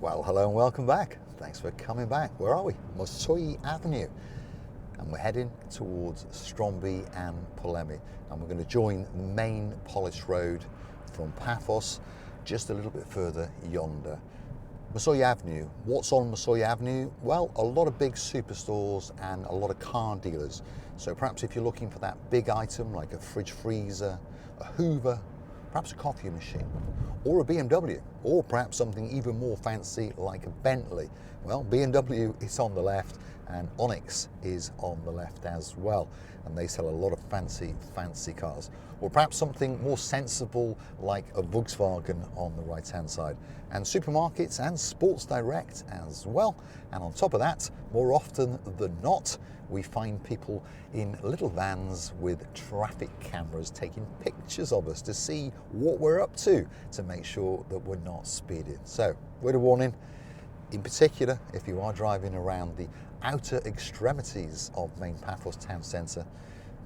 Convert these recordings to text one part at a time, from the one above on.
Well, hello and welcome back. Thanks for coming back. Where are we? Mountainside Avenue. And we're heading towards Stromby and Polemi. And we're going to join the main polished road from Paphos just a little bit further yonder. Mountainside Avenue. What's on Mountainside Avenue? Well, a lot of big superstores and a lot of car dealers. So perhaps if you're looking for that big item like a fridge freezer, a Hoover, perhaps a coffee machine, or a BMW, or perhaps something even more fancy like a Bentley. Well, BMW is on the left and Onyx is on the left as well. And they sell a lot of fancy cars. Or perhaps something more sensible like a Volkswagen on the right-hand side. And supermarkets and Sports Direct as well. And on top of that, more often than not, we find people in little vans with traffic cameras taking pictures of us to see what we're up to make sure that we're not speeding. So, word of warning, in particular, if you are driving around the outer extremities of main Paphos town centre,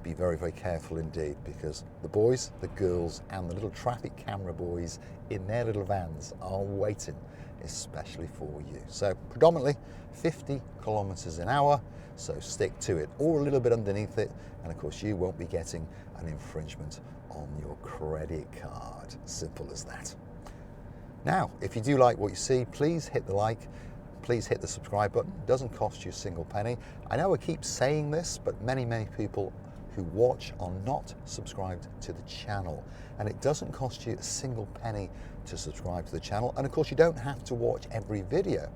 be very, very careful indeed, because the boys, the girls and the little traffic camera boys in their little vans are waiting, especially for you. So predominantly 50 kilometres an hour, so stick to it, or a little bit underneath it, and of course you won't be getting an infringement on your credit card. Simple as that. Now, if you do like what you see, please hit the like, please hit the subscribe button. It doesn't cost you a single penny. I know I keep saying this, but many people who watch are not subscribed to the channel, and it doesn't cost you a single penny to subscribe to the channel. And of course you don't have to watch every video,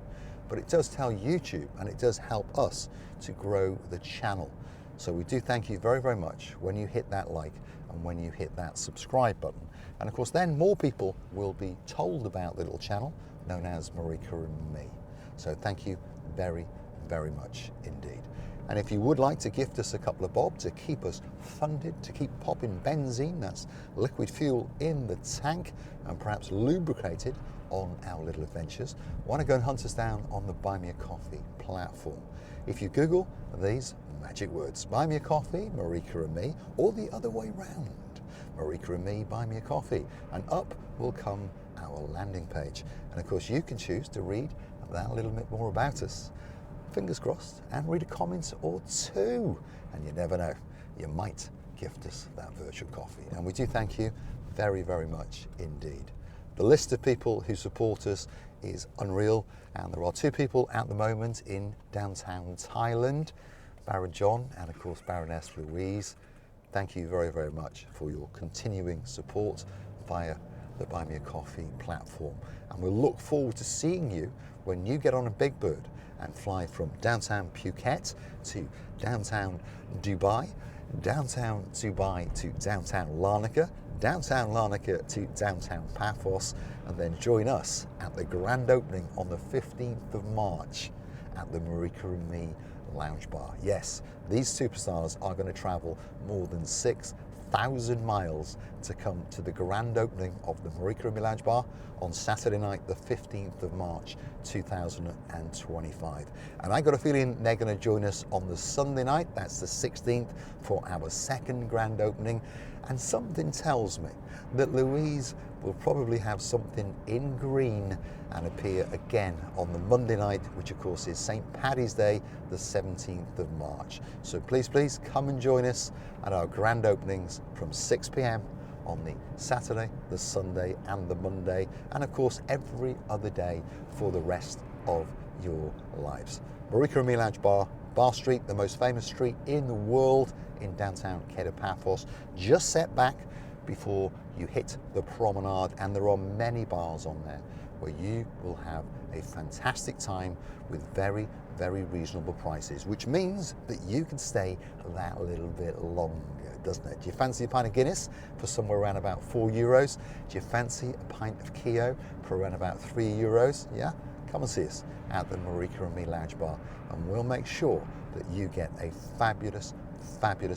but it does tell YouTube and it does help us to grow the channel. So we do thank you very, very much when you hit that like and when you hit that subscribe button. And of course then more people will be told about the little channel known as Marika and me. So thank you very, very much indeed. And if you would like to gift us a couple of bob to keep us funded, to keep popping benzene, that's liquid fuel in the tank, and perhaps lubricated on our little adventures, why not go and hunt us down on the Buy Me a Coffee platform. If you Google these magic words, Buy Me a Coffee, Marika and me, or the other way round, Marika and me, Buy Me a Coffee, and up will come our landing page. And of course you can choose to read that little bit more about us. Fingers crossed, and read a comment or two, and you never know, you might gift us that virtual coffee. And we do thank you very, very much indeed. The list of people who support us is unreal, and there are two people at the moment in downtown Thailand, Baron John and of course Baroness Louise. Thank you very, very much for your continuing support via the Buy Me a Coffee platform, and we'll look forward to seeing you when you get on a big bird and fly from downtown Phuket to downtown Dubai to downtown Larnaca, downtown Larnaca to downtown Paphos, and then join us at the grand opening on the 15th of March at the Marika and Me Lounge Bar. Yes, these superstars are going to travel more than 6,000 miles to come to the grand opening of the Marika and Me Lounge Bar on Saturday night, the 15th of March 2025. And I got a feeling they're going to join us on the Sunday night, that's the 16th, for our second grand opening. And something tells me that Louise will probably have something in green and appear again on the Monday night, which of course is St. Paddy's Day, the 17th of March. So please come and join us at our grand openings from 6 p.m. on the Saturday, the Sunday and the Monday, and of course every other day for the rest of your lives. Marika and Me Lounge Bar, Bar Street, the most famous street in the world in downtown Paphos, just set back before you hit the promenade, and there are many bars on there where you will have a fantastic time with very, very reasonable prices, which means that you can stay that little bit longer, doesn't it? Do you fancy a pint of Guinness for somewhere around about €4? Do you fancy a pint of Keo for around about €3? Yeah? Come and see us at the Marika and Me Lounge Bar, and we'll make sure that you get a fabulous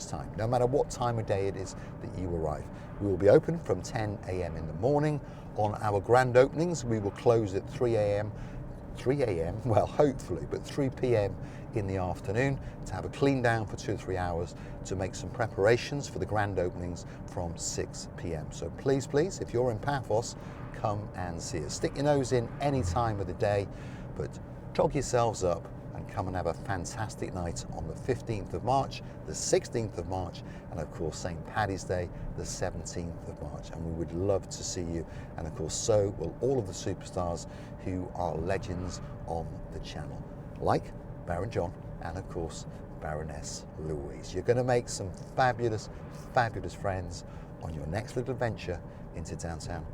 time, no matter what time of day it is that you arrive. We will be open from 10 a.m. in the morning. On our grand openings, we will close at 3 a.m., well, hopefully, but 3 p.m. in the afternoon to have a clean down for 2 or 3 hours to make some preparations for the grand openings from 6 p.m. So please, if you're in Paphos, come and see us. Stick your nose in any time of the day, but jog yourselves up and come and have a fantastic night on the 15th of March, the 16th of March, and of course St. Paddy's Day, the 17th of March. And we would love to see you. And of course, so will all of the superstars who are legends on the channel, like Baron John and of course Baroness Louise. You're going to make some fabulous, fabulous friends on your next little adventure into downtown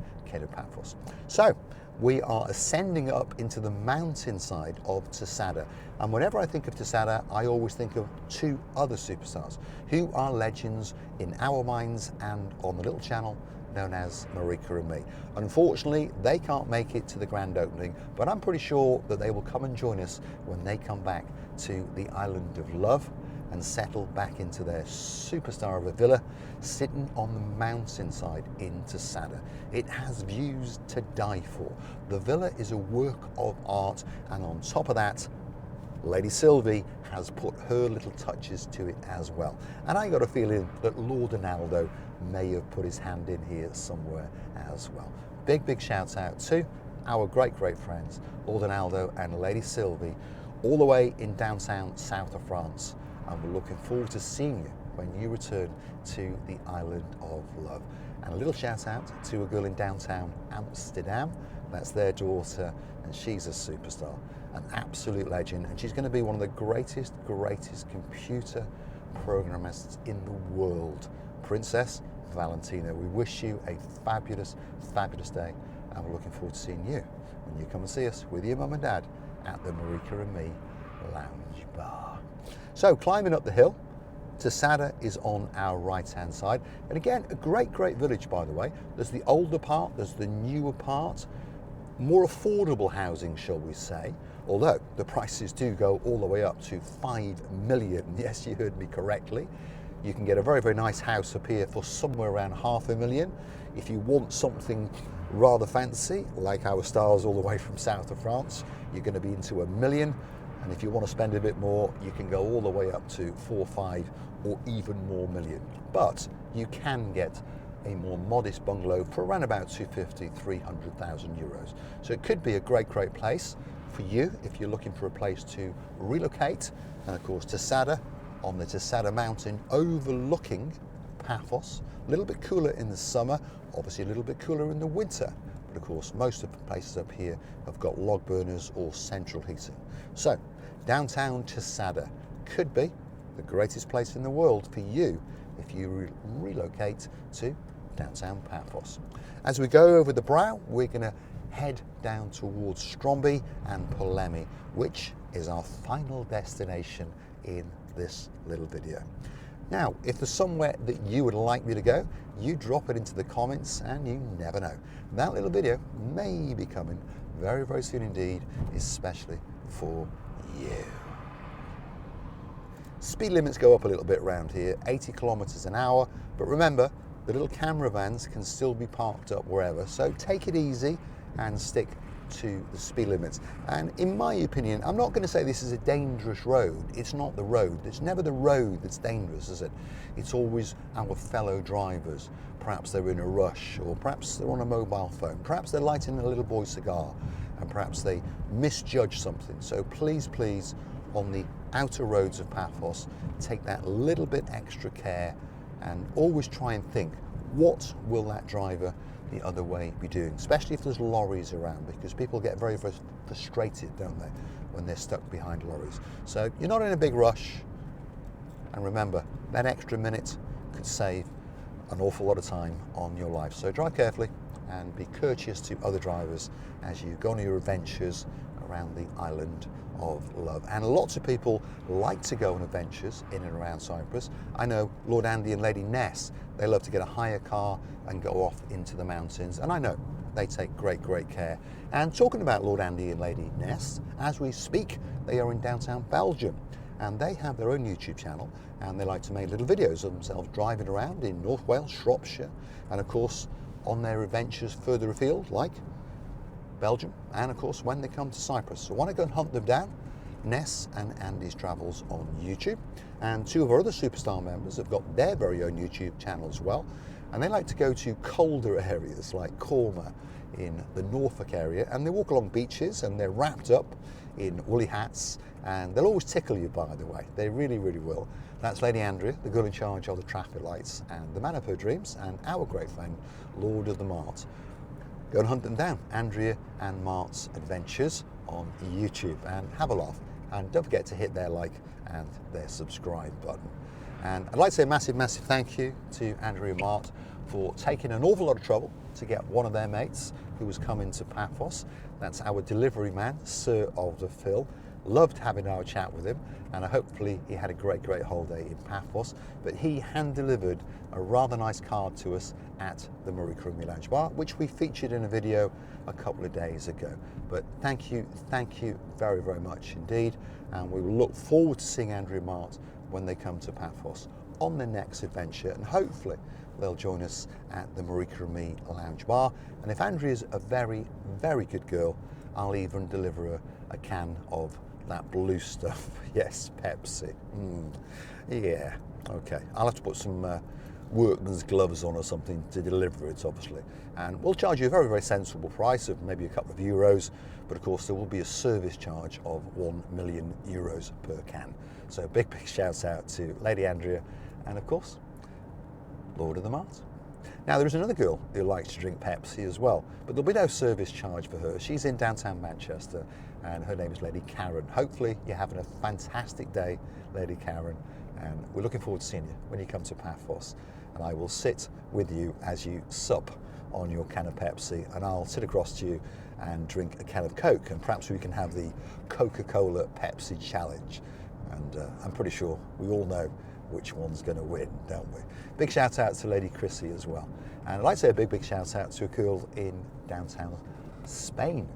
Paphos. So we are ascending up into the mountainside of Tosada. And whenever I think of Tosada, I always think of two other superstars who are legends in our minds and on the little channel known as Marika and me. Unfortunately, they can't make it to the grand opening, but I'm pretty sure that they will come and join us when they come back to the island of love and settle back into their superstar of a villa sitting on the mountainside in Tosada. It has views to die for. The villa is a work of art, and on top of that, Lady Sylvie has put her little touches to it as well. And I got a feeling that Lord Ronaldo may have put his hand in here somewhere as well. Big, big shout out to our great, great friends, Lord Ronaldo and Lady Sylvie, all the way in downtown south of France. And we're looking forward to seeing you when you return to the island of love. And a little shout out to a girl in downtown Amsterdam. That's their daughter, and she's a superstar, an absolute legend, and she's going to be one of the greatest computer programists in the world. Princess Valentina, we wish you a fabulous, fabulous day, and we're looking forward to seeing you when you come and see us with your mum and dad at the Marika and Me Lounge Bar. So climbing up the hill, Tosada is on our right-hand side. And again, a great, great village, by the way. There's the older part, there's the newer part, more affordable housing, shall we say, although the prices do go all the way up to 5 million. Yes, you heard me correctly. You can get a very, very nice house up here for somewhere around $500,000. If you want something rather fancy, like our stars all the way from south of France, you're going to be into $1 million. And if you want to spend a bit more, you can go all the way up to 4, 5, or even more million. But you can get a more modest bungalow for around about 250, 300,000 euros. So it could be a great, great place for you if you're looking for a place to relocate. And of course, Tosada on the Tosada mountain overlooking Paphos. A little bit cooler in the summer, obviously a little bit cooler in the winter. But of course, most of the places up here have got log burners or central heating. So downtown Tosada could be the greatest place in the world for you if you relocate to downtown Paphos. As we go over the brow, we're going to head down towards Stromby and Polemi, which is our final destination in this little video. Now, if there's somewhere that you would like me to go, you drop it into the comments, and you never know. That little video may be coming very, very soon indeed, especially for you. Speed limits go up a little bit around here, 80 kilometers an hour, but remember, the little camera vans can still be parked up wherever, so take it easy and stick to the speed limits. And in my opinion, I'm not going to say this is a dangerous road. It's not the road. It's never the road that's dangerous, is it? It's always our fellow drivers. Perhaps they're in a rush, or perhaps they're on a mobile phone. Perhaps they're lighting a little boy's cigar, and perhaps they misjudge something. So please, please, on the outer roads of Paphos, take that little bit extra care, and always try and think, what will that driver the other way be doing, especially if there's lorries around, because people get very, very frustrated, don't they, when they're stuck behind lorries. So you're not in a big rush, and remember, that extra minute could save an awful lot of time on your life. So drive carefully and be courteous to other drivers as you go on your adventures around the island of love. And lots of people like to go on adventures in and around Cyprus. I know Lord Andy and Lady Ness, they love to get a hire car and go off into the mountains, and I know they take great, great care. And talking about Lord Andy and Lady Ness, as we speak, they are in downtown Belgium, and they have their own YouTube channel, and they like to make little videos of themselves driving around in North Wales, Shropshire, and of course on their adventures further afield, like Belgium, and of course when they come to Cyprus. So why not go and hunt them down? Ness and Andy's Travels on YouTube, and two of our other superstar members have got their very own YouTube channel as well. And they like to go to colder areas like Corma in the Norfolk area, and they walk along beaches and they're wrapped up in woolly hats, and they'll always tickle you, by the way. They really, really will. That's Lady Andrea, the girl in charge of the traffic lights, and the man of her dreams, and our great friend, Lord of the Mart. Go and hunt them down, Andrea and Mart's Adventures on YouTube, and have a laugh. And don't forget to hit their like and their subscribe button. And I'd like to say a massive, massive thank you to Andrea and Mart for taking an awful lot of trouble to get one of their mates who was coming to Paphos. That's our delivery man, Sir of the Phil. Loved having our chat with him, and hopefully he had a great, great holiday in Paphos. But he hand-delivered a rather nice card to us at the Marika Lounge Bar, which we featured in a video a couple of days ago. But thank you very, very much indeed. And we will look forward to seeing Andrea and Mart when they come to Paphos on their next adventure, and hopefully they'll join us at the Marika Lounge Bar. And if Andrea's a very, very good girl, I'll even deliver her a can of that blue stuff. Yes, Pepsi. Yeah, okay. I'll have to put some workman's gloves on or something to deliver it, obviously. And we'll charge you a very, very sensible price of maybe a couple of euros, but of course there will be a service charge of 1 million euros per can. So big, big shout out to Lady Andrea and of course, Lord of the Mart. Now there is another girl who likes to drink Pepsi as well, but there'll be no service charge for her. She's in downtown Manchester and her name is Lady Karen. Hopefully you're having a fantastic day, Lady Karen, and we're looking forward to seeing you when you come to Paphos. And I will sit with you as you sup on your can of Pepsi, and I'll sit across to you and drink a can of Coke, and perhaps we can have the Coca-Cola Pepsi challenge. And I'm pretty sure we all know which one's going to win, don't we? Big shout out to Lady Chrissy as well. And I'd like to say a big, big shout out to a girl in downtown Spain.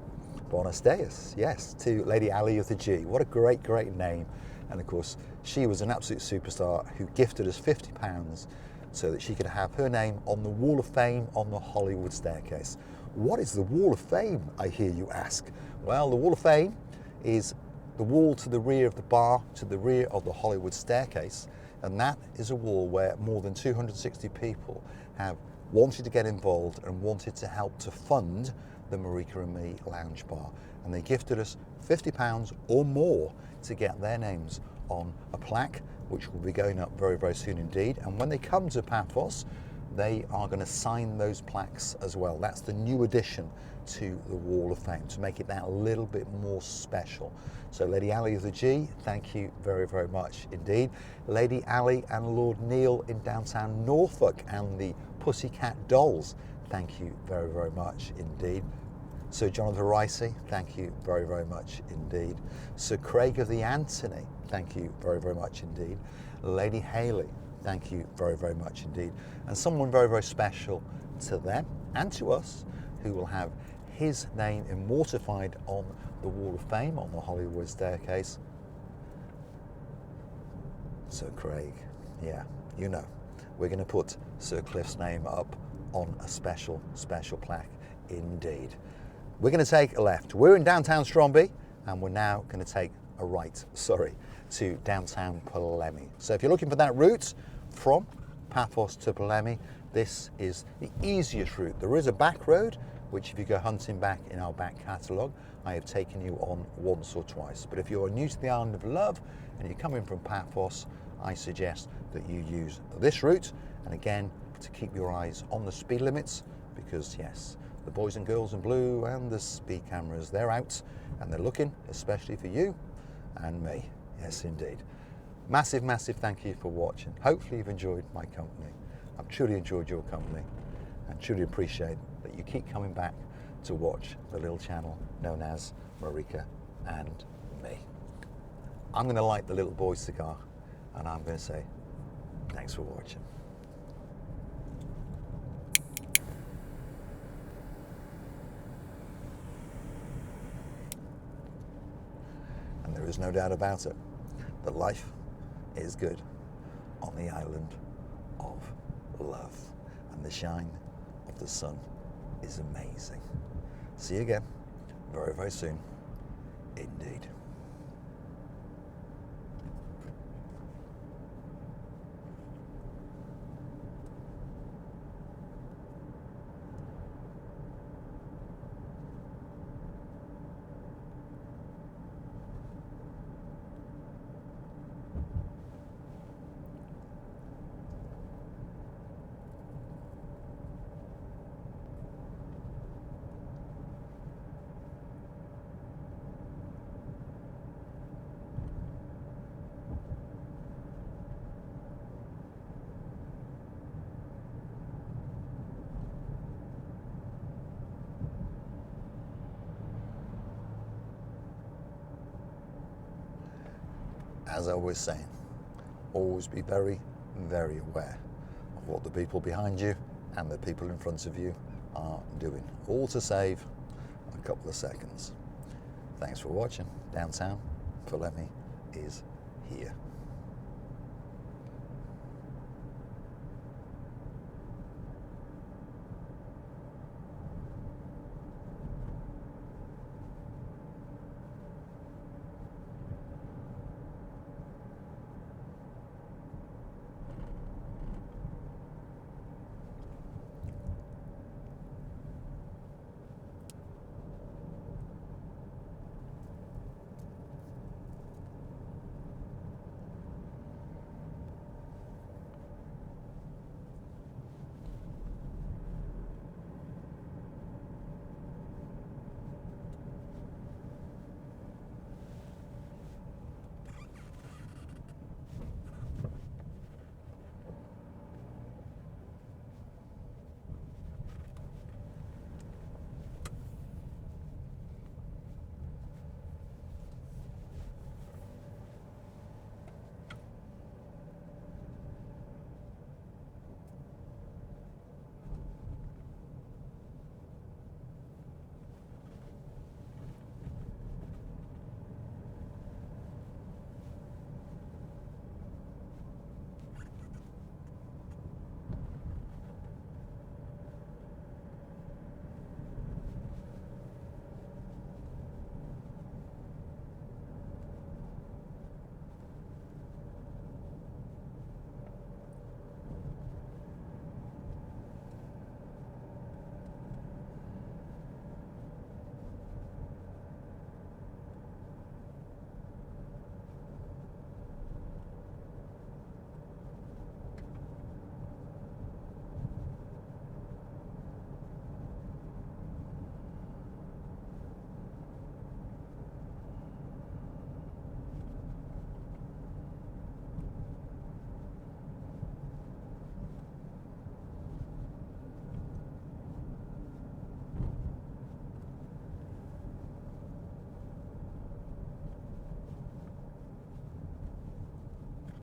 Buenos dias, yes, to Lady Ali of the G. What a great, great name. And of course, she was an absolute superstar who gifted us £50 so that she could have her name on the Wall of Fame on the Hollywood staircase. What is the Wall of Fame, I hear you ask? Well, the Wall of Fame is the wall to the rear of the bar, to the rear of the Hollywood staircase. And that is a wall where more than 260 people have wanted to get involved and wanted to help to fund the Marika and Me Lounge Bar. And they gifted us £50 or more to get their names on a plaque, which will be going up very, very soon indeed. And when they come to Paphos, they are going to sign those plaques as well. That's the new addition to the Wall of Fame, to make it that little bit more special. So Lady Ali of the G, thank you very, very much indeed. Lady Ali and Lord Neil in downtown Norfolk and the Pussycat Dolls, thank you very, very much indeed. Sir Jonathan Ricey, thank you very, very much indeed. Sir Craig of the Anthony, thank you very, very much indeed. Lady Haley, thank you very, very much indeed. And someone very, very special to them and to us, who will have his name immortified on the Wall of Fame, on the Hollywood staircase. Sir Craig, yeah, you know, we're going to put Sir Cliff's name up on a special, special plaque indeed. We're going to take a left. We're in downtown Stromby, and we're now going to take a right, to downtown Polemi. So if you're looking for that route from Paphos to Polemi, this is the easiest route. There is a back road, which if you go hunting back in our back catalogue, I have taken you on once or twice. But if you're new to the Island of Love and you're coming from Paphos, I suggest that you use this route. And again, to keep your eyes on the speed limits, because yes, the boys and girls in blue and the speed cameras, they're out and they're looking, especially for you and me. Yes, indeed. Massive, massive thank you for watching. Hopefully you've enjoyed my company. I've truly enjoyed your company and truly appreciate that you keep coming back to watch the little channel known as Marika and Me. I'm going to light the little boy cigar and I'm going to say thanks for watching. And there is no doubt about it that life is good on the island of love, and the shine of the sun is amazing. See you again very, very soon indeed. as I was saying, always be very, very aware of what the people behind you and the people in front of you are doing, all to save a couple of seconds. Thanks for watching. Downtown Polemi is here.